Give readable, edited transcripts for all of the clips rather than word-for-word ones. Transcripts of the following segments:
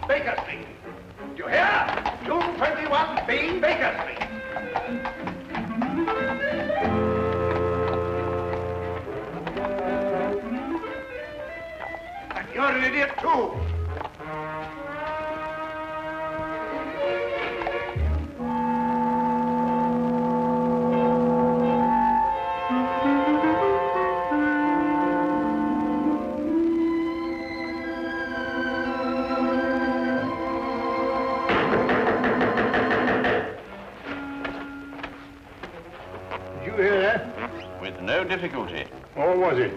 Baker Street. Do you hear? 221B Baker Street. And you're an idiot, too. No difficulty. What was it?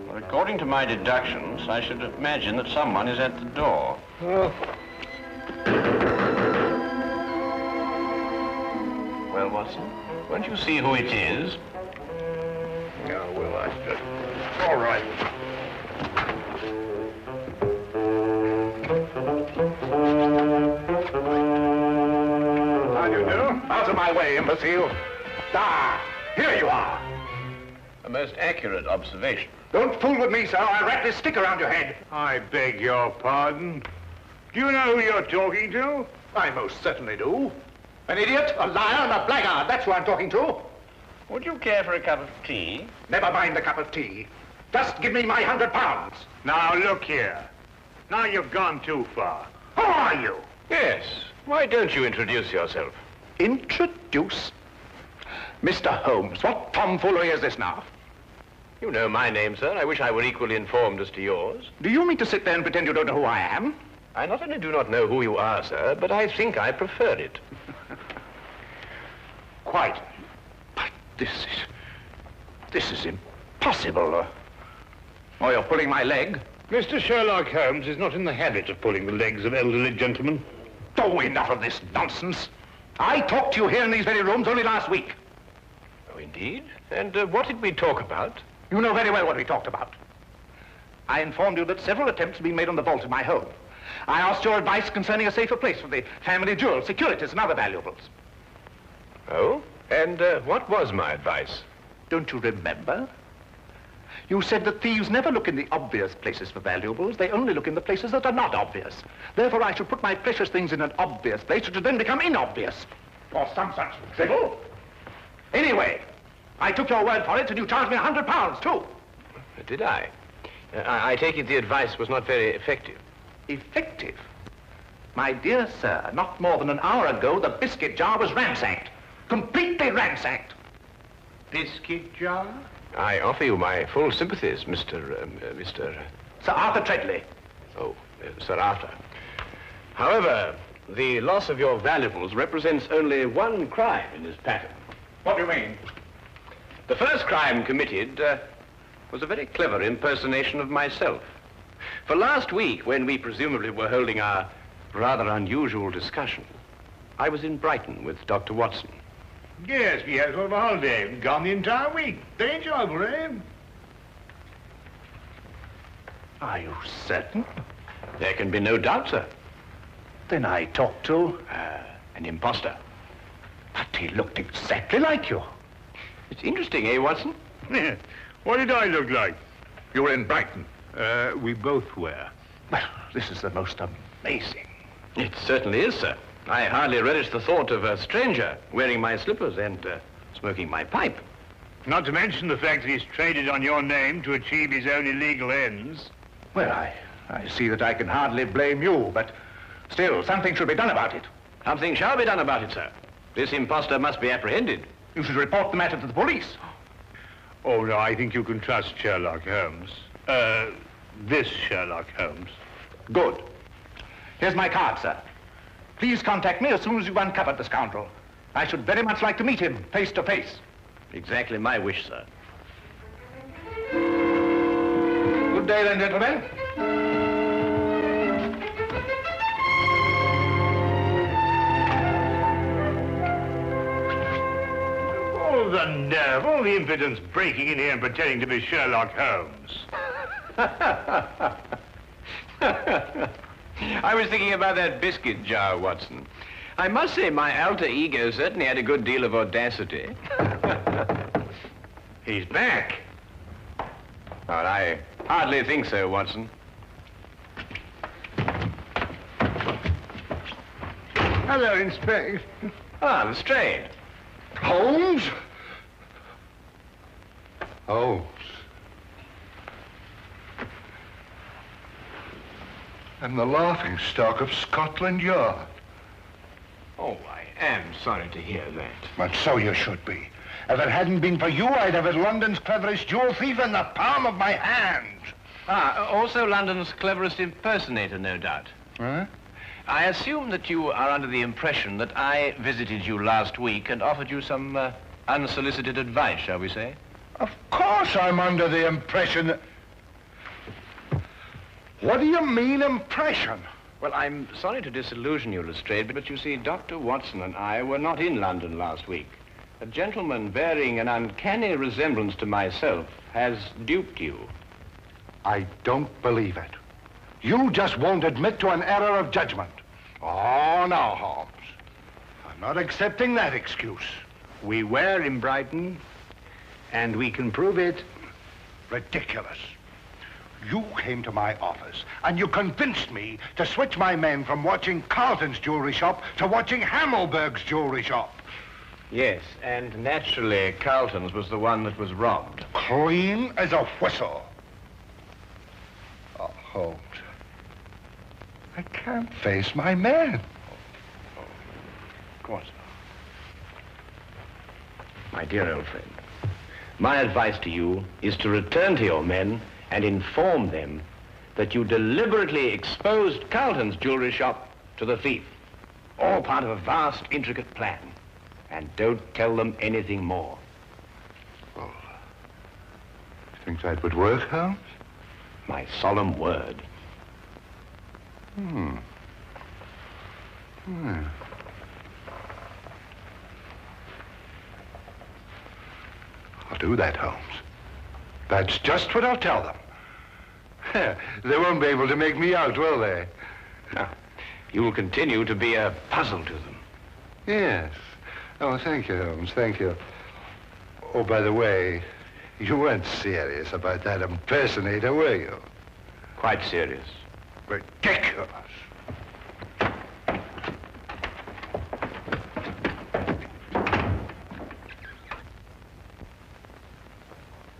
Well, according to my deductions, I should imagine that someone is at the door. Oh. Well, Watson, won't you see who it is? No, well, I just... All right. How do you do? Out of my way, imbecile. Ah, here you are. A most accurate observation. Don't fool with me, sir. I'll wrap this stick around your head. I beg your pardon. Do you know who you're talking to? I most certainly do. An idiot, a liar, and a blackguard. That's who I'm talking to. Would you care for a cup of tea? Never mind the cup of tea. Just give me my £100. Now, look here. Now you've gone too far. Who are you? Yes. Why don't you introduce yourself? Introduce? Mr. Holmes, what tomfoolery is this now? You know my name, sir. I wish I were equally informed as to yours. Do you mean to sit there and pretend you don't know who I am? I not only do not know who you are, sir, but I think I prefer it. Quite. But this is impossible. Oh, you're pulling my leg? Mr. Sherlock Holmes is not in the habit of pulling the legs of elderly gentlemen. Oh, enough of this nonsense. I talked to you here in these very rooms only last week. Oh, indeed? And what did we talk about? You know very well what we talked about. I informed you that several attempts have been made on the vault of my home. I asked your advice concerning a safer place for the family jewels, securities, and other valuables. Oh? And what was my advice? Don't you remember? You said that thieves never look in the obvious places for valuables. They only look in the places that are not obvious. Therefore, I should put my precious things in an obvious place, which would then become inobvious. Or some such dribble. Anyway, I took your word for it, and you charged me £100, too. Did I? I take it the advice was not very effective. Effective? My dear sir, not more than an hour ago, the biscuit jar was ransacked. Completely ransacked. Biscuit jar? I offer you my full sympathies, Mr. Sir Arthur Treadley. Oh, Sir Arthur. However, the loss of your valuables represents only one crime in this pattern. What do you mean? The first crime committed was a very clever impersonation of myself. For last week, when we presumably were holding our rather unusual discussion, I was in Brighton with Dr. Watson. Yes, we had sort of a holiday. Gone the entire week. Very enjoyable, eh? Are you certain? There can be no doubt, sir. Then I talked to... An impostor. But he looked exactly like you. It's interesting, eh, Watson? What did I look like? You were in Brighton. We both were. Well, this is the most amazing. It certainly is, sir. I hardly relish the thought of a stranger wearing my slippers and smoking my pipe. Not to mention the fact that he's traded on your name to achieve his own illegal ends. Well, I see that I can hardly blame you, but still, something should be done about it. Something shall be done about it, sir. This impostor must be apprehended. You should report the matter to the police. Oh, no, I think you can trust Sherlock Holmes. This Sherlock Holmes. Good. Here's my card, sir. Please contact me as soon as you've uncovered the scoundrel. I should very much like to meet him face to face. Exactly my wish, sir. Good day, then, gentlemen. Oh, the nerve, all the impudence breaking in here and pretending to be Sherlock Holmes. I was thinking about that biscuit jar, Watson. I must say my alter ego certainly had a good deal of audacity. He's back. Well, I hardly think so, Watson. Hello, Inspector. Ah, Lestrade. Holmes? Holmes. I'm the laughing stock of Scotland Yard. Oh, I am sorry to hear that. But so you should be. If it hadn't been for you, I'd have had London's cleverest jewel thief in the palm of my hand. Ah, also London's cleverest impersonator, no doubt. Huh? I assume that you are under the impression that I visited you last week and offered you some unsolicited advice, shall we say? Of course I'm under the impression that... What do you mean, impression? Well, I'm sorry to disillusion you, Lestrade, but you see, Dr. Watson and I were not in London last week. A gentleman bearing an uncanny resemblance to myself has duped you. I don't believe it. You just won't admit to an error of judgment. Oh, no, Holmes. I'm not accepting that excuse. We were in Brighton, and we can prove it. Ridiculous. You came to my office, and you convinced me to switch my men from watching Carlton's jewelry shop to watching Hammelberg's jewelry shop. Yes, and naturally, Carlton's was the one that was robbed. Clean as a whistle. Oh, Holmes. I can't face my men. Of course not. My dear old friend, my advice to you is to return to your men and inform them that you deliberately exposed Carlton's jewelry shop to the thief. All part of a vast, intricate plan. And don't tell them anything more. Well, you think that would work, Holmes? My solemn word. I'll do that, Holmes. That's just what I'll tell them. They won't be able to make me out, will they? No. You will continue to be a puzzle to them. Yes. Oh, thank you, Holmes, thank you. Oh, by the way, you weren't serious about that impersonator, were you? Quite serious. Ridiculous.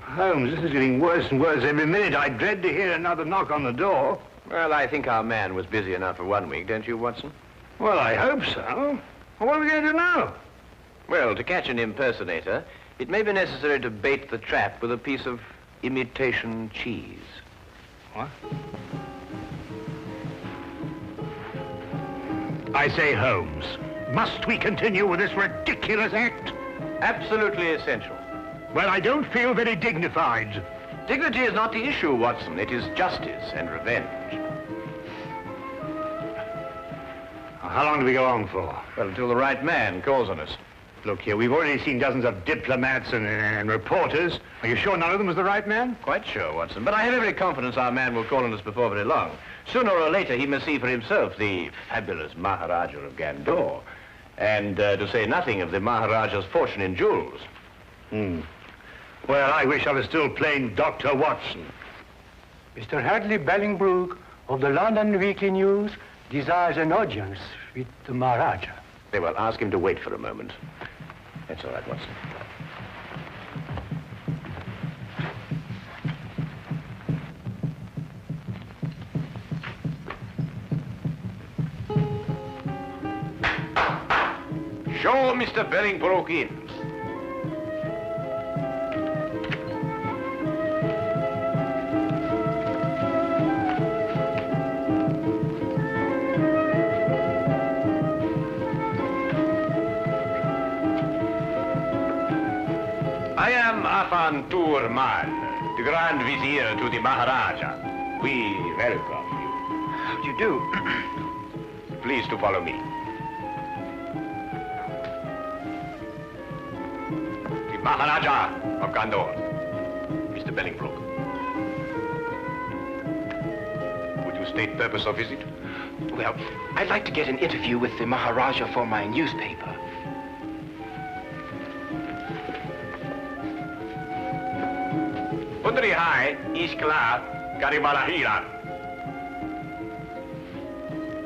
Holmes, this is getting worse and worse every minute. I dread to hear another knock on the door. Well, I think our man was busy enough for 1 week, don't you, Watson? Well, I hope so. Well, what are we going to do now? Well, to catch an impersonator, it may be necessary to bait the trap with a piece of imitation cheese. What? I say, Holmes, must we continue with this ridiculous act? Absolutely essential. Well, I don't feel very dignified. Dignity is not the issue, Watson. It is justice and revenge. How long do we go on for? Well, until the right man calls on us. Look here, we've already seen dozens of diplomats and reporters. Are you sure none of them was the right man? Quite sure, Watson. But I have every confidence our man will call on us before very long. Sooner or later, he must see for himself the fabulous Maharaja of Gandor. And to say nothing of the Maharaja's fortune in jewels. Well, I wish I was still plain Dr. Watson. Mr. Hadley Bellingbrook of the London Weekly News desires an audience with the Maharaja. Very well, ask him to wait for a moment. That's all right, Watson. Show Mr. Bellingbrook in. I am Afan Turman, the Grand Vizier to the Maharaja. We welcome you. How do you do? Please to follow me. The Maharaja of Gandor, Mr. Bellingbrook. Would you state purpose of visit? Well, I'd like to get an interview with the Maharaja for my newspaper. Pundri Hai, Iskla, Garibalahira.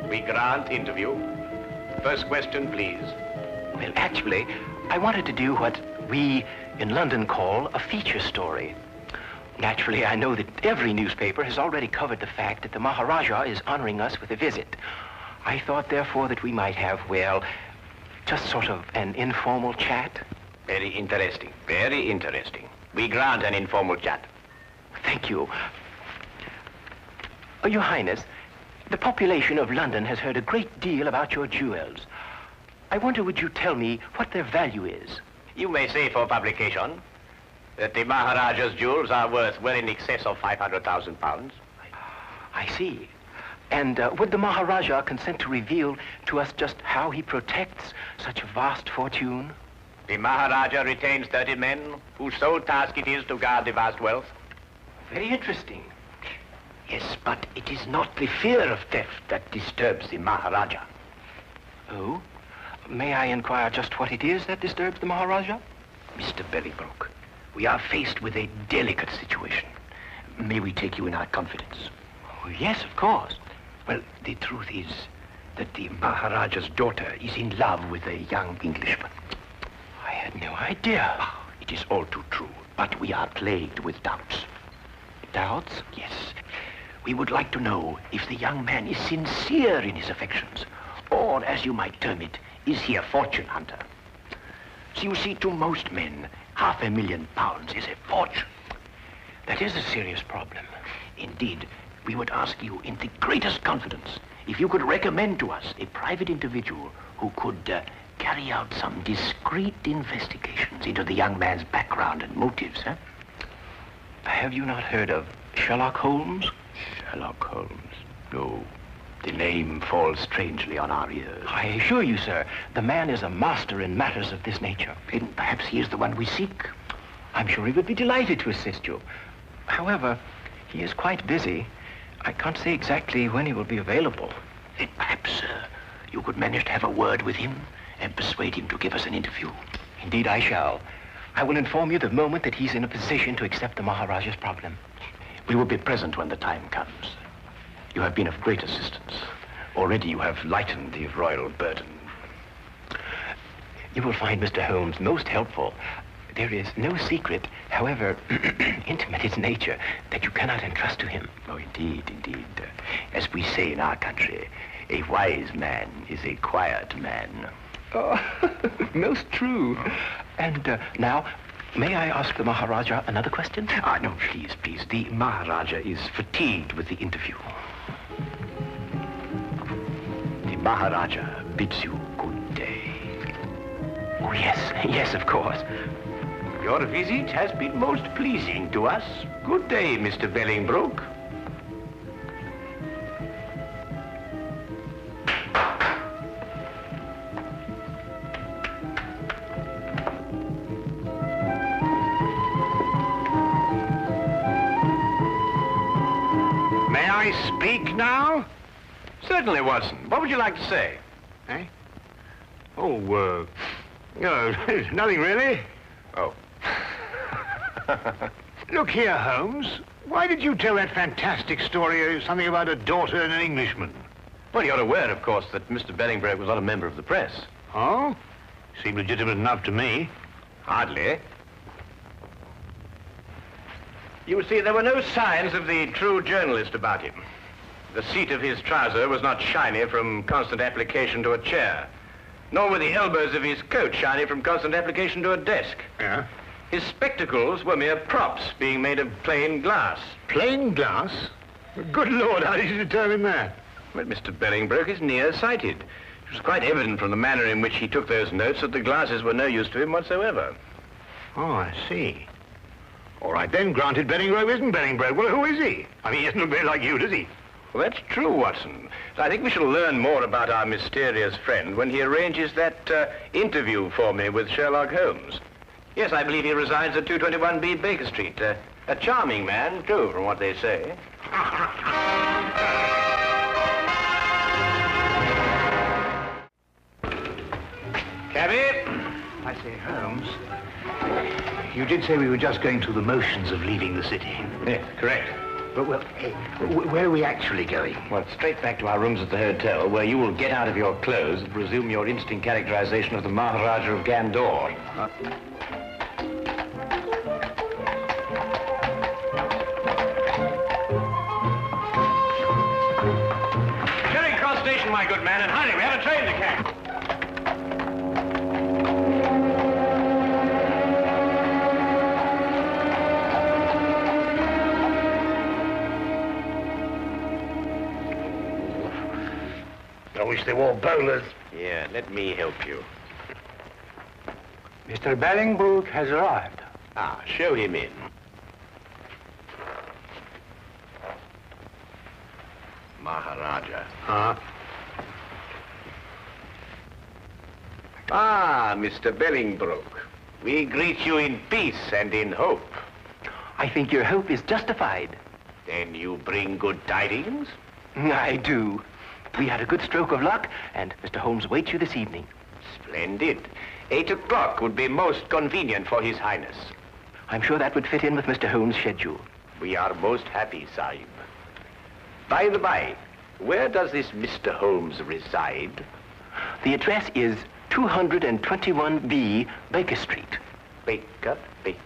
We grant interview. First question, please. Well, actually, I wanted to do what we in London call a feature story. Naturally, I know that every newspaper has already covered the fact that the Maharaja is honoring us with a visit. I thought, therefore, that we might have, well, just sort of an informal chat. Very interesting, very interesting. We grant an informal chat. Thank you. Your Highness, the population of London has heard a great deal about your jewels. I wonder, would you tell me what their value is? You may say for publication that the Maharaja's jewels are worth well in excess of £500,000. I see. And would the Maharaja consent to reveal to us just how he protects such a vast fortune? The Maharaja retains 30 men whose sole task it is to guard the vast wealth. Very interesting. Yes, but it is not the fear of theft that disturbs the Maharaja. Oh? May I inquire just what it is that disturbs the Maharaja? Mr. Bellingbroke, we are faced with a delicate situation. May we take you in our confidence? Oh, yes, of course. Well, the truth is that the Maharaja's daughter is in love with a young Englishman. I had no idea. It is all too true, but we are plagued with doubts. Doubts? Yes. We would like to know if the young man is sincere in his affections, or, as you might term it, is he a fortune hunter? So you see, to most men, £500,000 is a fortune. That is a serious problem. Indeed, we would ask you in the greatest confidence if you could recommend to us a private individual who could carry out some discreet investigations into the young man's background and motives, huh? Have you not heard of Sherlock Holmes? Sherlock Holmes? No. The name falls strangely on our ears. I assure you, sir, the man is a master in matters of this nature. Then perhaps he is the one we seek. I'm sure he would be delighted to assist you. However, he is quite busy. I can't say exactly when he will be available. Then perhaps, you could manage to have a word with him and persuade him to give us an interview. Indeed, I shall. I will inform you the moment that he's in a position to accept the Maharaja's problem. We will be present when the time comes. You have been of great assistance. Already you have lightened the royal burden. You will find Mr. Holmes most helpful. There is no secret, however intimate its nature, that you cannot entrust to him. Oh, indeed, indeed. As we say in our country, a wise man is a quiet man. Oh, most true. And now, may I ask the Maharaja another question? No, please, please. The Maharaja is fatigued with the interview. The Maharaja bids you good day. Oh, yes, yes, of course. Your visit has been most pleasing to us. Good day, Mr. Bellingbroke. May I speak now? Certainly, Watson. What would you like to say? Eh? Oh, no, nothing really. Oh. Look here, Holmes. Why did you tell that fantastic story, something about a daughter and an Englishman? Well, you're aware, of course, that Mr. Bellingbroke was not a member of the press. Oh? Seemed legitimate enough to me. Hardly. You see, there were no signs of the true journalist about him. The seat of his trouser was not shiny from constant application to a chair, nor were the elbows of his coat shiny from constant application to a desk. Yeah? His spectacles were mere props being made of plain glass. Plain glass? Good Lord, how did you determine that? Well, Mr. Bellingbroke is nearsighted. It was quite evident from the manner in which he took those notes that the glasses were no use to him whatsoever. Oh, I see. All right, then, granted Bellingbroke isn't Bellingbroke. Well, who is he? I mean, he doesn't look very like you, does he? Well, that's true, Watson. I think we shall learn more about our mysterious friend when he arranges that interview for me with Sherlock Holmes. Yes, I believe he resides at 221B Baker Street. A charming man, too, from what they say. Cabby? I say, Holmes, you did say we were just going through the motions of leaving the city. Yes, correct. But, well, hey, where are we actually going? Well, straight back to our rooms at the hotel, where you will get out of your clothes and resume your instant characterization of the Maharaja of Gandor. Charing Cross Station, my good man, and hurry, we have a train to catch. I wish they wore bowlers. Yeah, let me help you. Mr. Bolingbroke has arrived. Ah, show him in. Maharaja. Huh? Ah, Mr. Bolingbroke. We greet you in peace and in hope. I think your hope is justified. Then you bring good tidings? I do. We had a good stroke of luck, and Mr. Holmes waits you this evening. Splendid. 8 o'clock would be most convenient for His Highness. I'm sure that would fit in with Mr. Holmes' schedule. We are most happy, Sahib. By the by, where does this Mr. Holmes reside? The address is 221B Baker Street. Baker Street.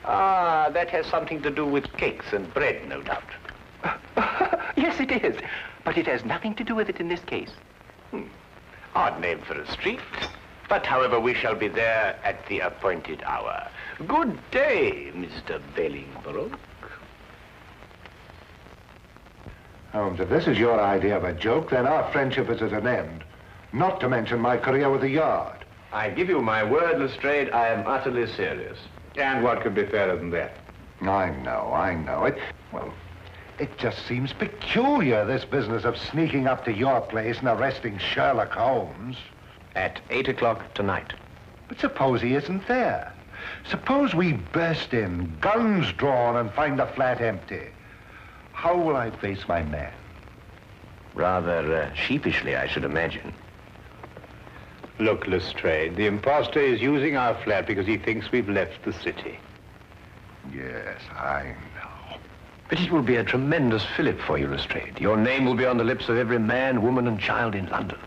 Ah, that has something to do with cakes and bread, no doubt. Yes, it is. But it has nothing to do with it in this case. Odd name for a street. But, however, we shall be there at the appointed hour. Good day, Mr. Bolingbroke. Holmes, if this is your idea of a joke, then our friendship is at an end. Not to mention my career with the Yard. I give you my word, Lestrade, I am utterly serious. And what could be fairer than that? I know. It just seems peculiar, this business of sneaking up to your place and arresting Sherlock Holmes. At 8 o'clock tonight. But suppose he isn't there. Suppose we burst in, guns drawn, and find the flat empty. How will I face my man? Rather sheepishly, I should imagine. Look, Lestrade, the impostor is using our flat because he thinks we've left the city. Yes, I know. But it will be a tremendous fillip for you, Lestrade. Your name will be on the lips of every man, woman, and child in London.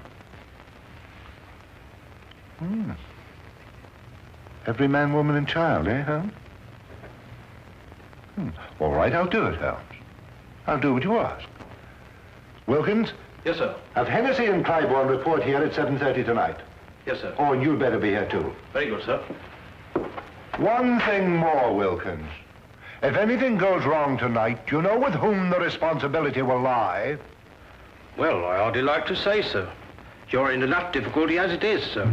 Every man, woman, and child, eh, Holmes? All right, I'll do it, Holmes. I'll do what you ask. Wilkins? Yes, sir. Have Hennessy and Clybourne report here at 7:30 tonight. Yes, sir. Oh, and you'd better be here, too. Very good, sir. One thing more, Wilkins. If anything goes wrong tonight, you know with whom the responsibility will lie? Well, I hardly like to say so. You're in enough difficulty as it is, sir.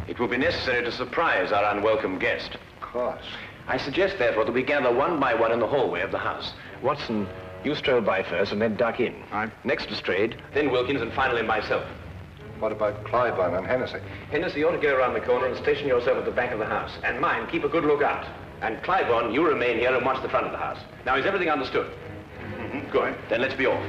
It will be necessary to surprise our unwelcome guest. Of course. I suggest, therefore, that we gather one by one in the hallway of the house. Watson, you stroll by first and then duck in. Right. Next Lestrade, then Wilkins, and finally myself. What about Clybourne and Hennessy? Hennessy, you ought to go around the corner and station yourself at the back of the house. And mind, keep a good lookout. And Clybourne, you remain here and watch the front of the house. Now, is everything understood? Good. Then let's be off.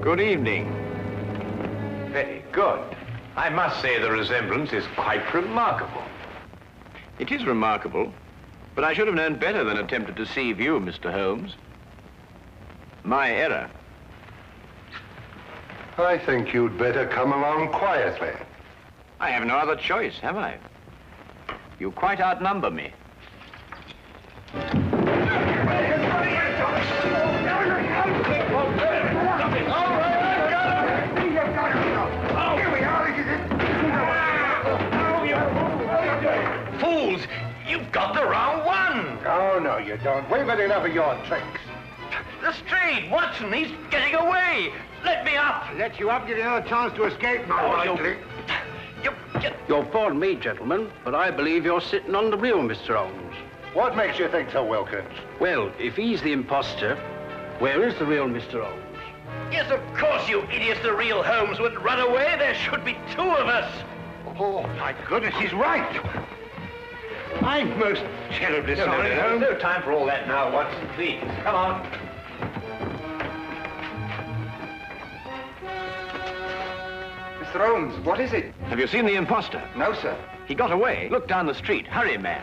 Good evening. Very good. I must say the resemblance is quite remarkable. It is remarkable, but I should have known better than attempt to deceive you, Mr. Holmes. My error. I think you'd better come along quietly. I have no other choice, have I? You quite outnumber me. Fools! You've got the wrong you don't. We've had enough of your tricks. Lestrade, Watson, he's getting away. Let me up. Let you up, give you another chance to escape, more likely. You'll pardon me, gentlemen, but I believe you're sitting on the real Mr. Holmes. What makes you think so, Wilkins? Well, if he's the imposter, where is the real Mr. Holmes? Yes, of course, you idiots. The real Holmes wouldn't run away. There should be two of us. Oh, my goodness, he's right. I'm most terribly sorry, Holmes. No time for all that now, Watson. Please, come on. Mr. Holmes, what is it? Have you seen the imposter? No, sir. He got away. Look down the street. Hurry, man.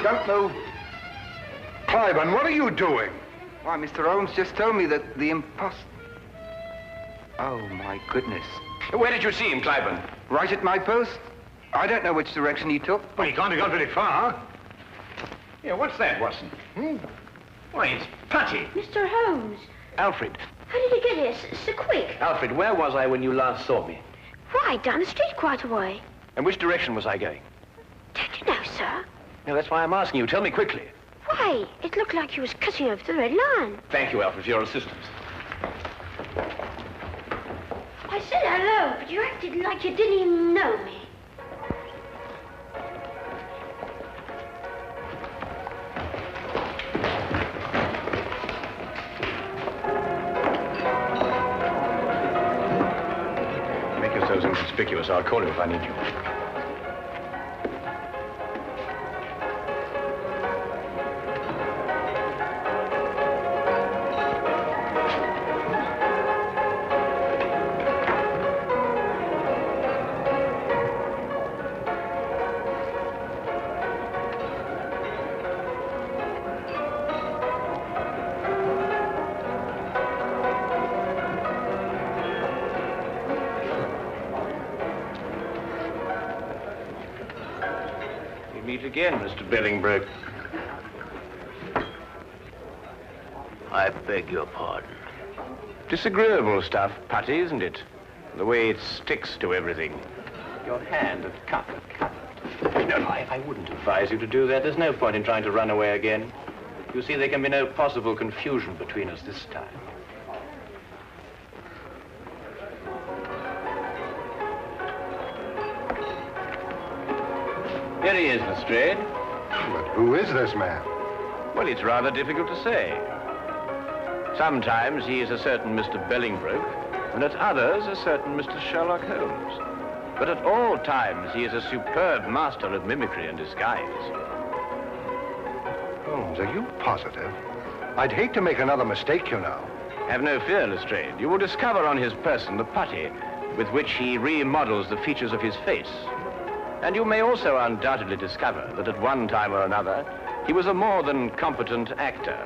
Don't move. Cliburn, what are you doing? Why, Mr. Holmes just told me that the imposter... Oh, my goodness. Where did you see him, Cliburn? Right at my post. I don't know which direction he took. Well, he can't have gone very far. Yeah, what's that, Watson? Why, it's Putty. Mr. Holmes, Alfred. how did you get here so quick? Alfred, where was I when you last saw me? Why, down the street quite a way. And which direction was I going? Don't you know, sir? No, that's why I'm asking you. Tell me quickly. Why, it looked like you was cutting over the red line. Thank you, Alfred, for your assistance. I said hello, but you acted like you didn't even know me. Make yourselves inconspicuous. I'll call you if I need you. Meet again, Mr. Billingbroke. I beg your pardon. Disagreeable stuff, Putty, isn't it? The way it sticks to everything. Your hand at cup. No, I wouldn't advise you to do that. There's no point in trying to run away again. You see, there can be no possible confusion between us this time. Here he is, Lestrade. But who is this man? Well, it's rather difficult to say. Sometimes he is a certain Mr. Billingbroke, and at others a certain Mr. Sherlock Holmes. But at all times he is a superb master of mimicry and disguise. Holmes, are you positive? I'd hate to make another mistake, you know. Have no fear, Lestrade. You will discover on his person the putty with which he remodels the features of his face. And you may also undoubtedly discover that at one time or another, he was a more than competent actor.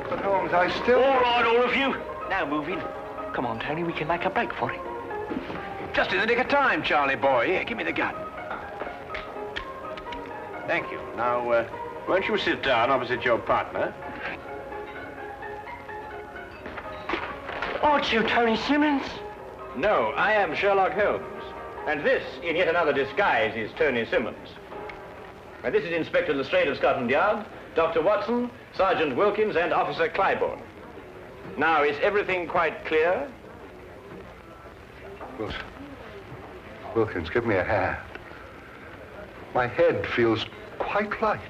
But Holmes, I still... All right, all of you. Now move in. Come on, Tony, we can make a break for it. Just in the nick of time, Charlie boy. Here, give me the gun. Thank you. Now, won't you sit down opposite your partner? Aren't you Tony Simmons? No, I am Sherlock Holmes. And this, in yet another disguise, is Tony Simmons. And this is Inspector Lestrade of Scotland Yard, Dr. Watson, Sergeant Wilkins, and Officer Cliburn. Now, is everything quite clear? Wilkins, give me a hand. My head feels quite light.